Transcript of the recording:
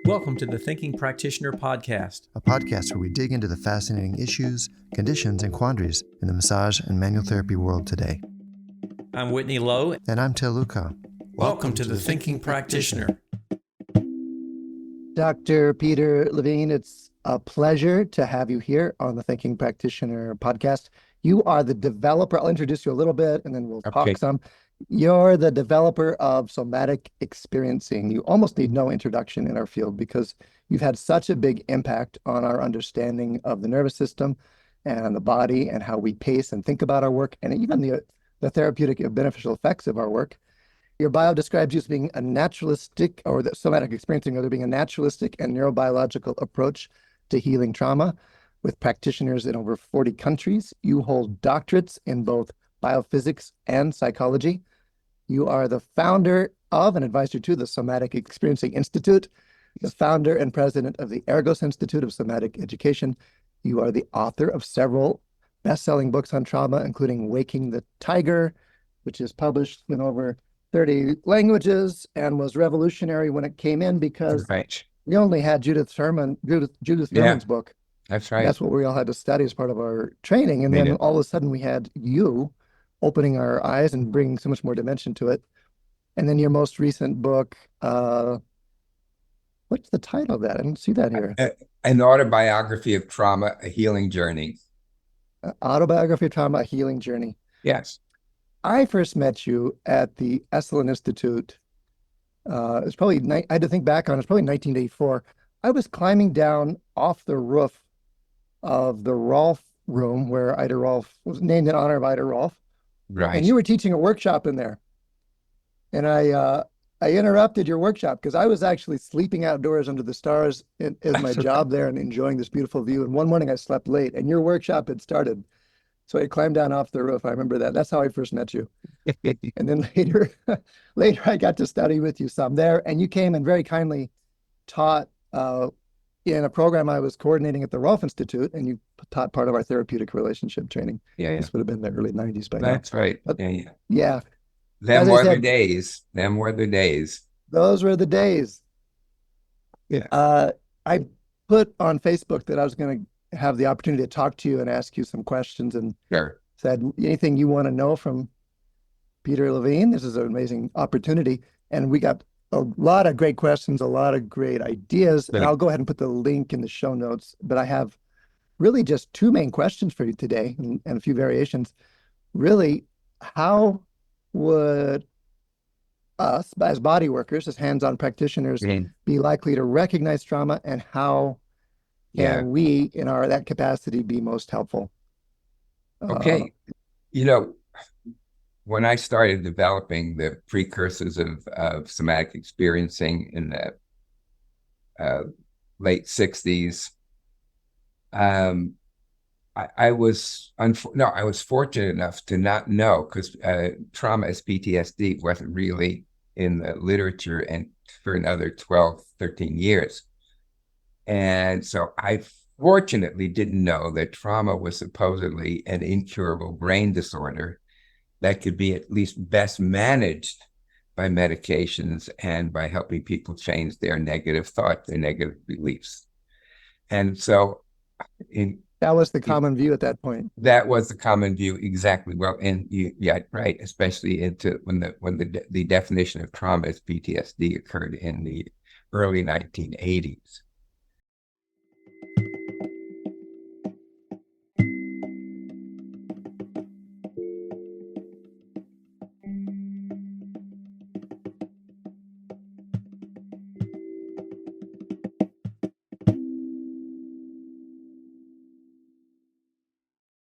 Welcome to the Thinking Practitioner Podcast, a podcast where we dig into the fascinating issues, conditions, and quandaries in the massage and manual therapy world today. I'm Whitney Lowe. And I'm Tel Luca. Welcome to the Thinking Practitioner. Dr. Peter Levine, it's a pleasure to have you here on the Thinking Practitioner podcast. You are the developer. I'll introduce you a little bit and then we'll talk some. You're the developer of somatic experiencing. You almost need no introduction in our field because you've had such a big impact on our understanding of the nervous system and the body and how we pace and think about our work and even the therapeutic and beneficial effects of our work. Your bio describes you as being a naturalistic, or the somatic experiencing, or there being a naturalistic and neurobiological approach to healing trauma with practitioners in over 40 countries. You hold doctorates in both biophysics and psychology. You are the founder of and advisor to the Somatic Experiencing Institute, the founder and president of the Ergos Institute of Somatic Education. You are the author of several best-selling books on trauma, including Waking the Tiger, which is published in over 30 languages and was revolutionary when it came in because we only had Judith Thurman's book. That's right. That's what we all had to study as part of our training. And then all of a sudden we had you opening our eyes and bringing so much more dimension to it. And then your most recent book, what's the title of that? I don't see that here. An Autobiography of Trauma, A Healing Journey. Autobiography of Trauma, A Healing Journey. Yes. I first met you at the Esalen Institute. It's probably, I had to think back on it, it's probably 1984. I was climbing down off the roof of the Rolf room where Ida Rolf was named in honor of Ida Rolf. Right. And you were teaching a workshop in there. And I interrupted your workshop because I was actually sleeping outdoors under the stars as my job there and enjoying this beautiful view. And one morning I slept late and your workshop had started. So I climbed down off the roof. I remember that. That's how I first met you. And then later I got to study with you some there. And you came and very kindly taught in a program I was coordinating at the Rolf Institute, and you taught part of our therapeutic relationship training. Yeah. This would have been the early 90s by now. That's right. But, yeah. Them were the days. Them were the days. Those were the days. Yeah. I put on Facebook that I was going to have the opportunity to talk to you and ask you some questions, and said, anything you want to know from Peter Levine? This is an amazing opportunity. And we got a lot of great questions, a lot of great ideas. And I'll go ahead and put the link in the show notes. But I have really just two main questions for you today and a few variations. Really, how would us as body workers, as hands-on practitioners, be likely to recognize trauma, and how can we, in that capacity, be most helpful? Okay. When I started developing the precursors of somatic experiencing in the late 60s, I was fortunate enough to not know, because trauma as PTSD wasn't really in the literature and for another 12, 13 years. And so I fortunately didn't know that trauma was supposedly an incurable brain disorder that could be at least best managed by medications and by helping people change their negative thought, their negative beliefs. And so that was the common view at that point. That was the common view, exactly. Well, and right, especially when the definition of trauma as PTSD occurred in the early 1980s.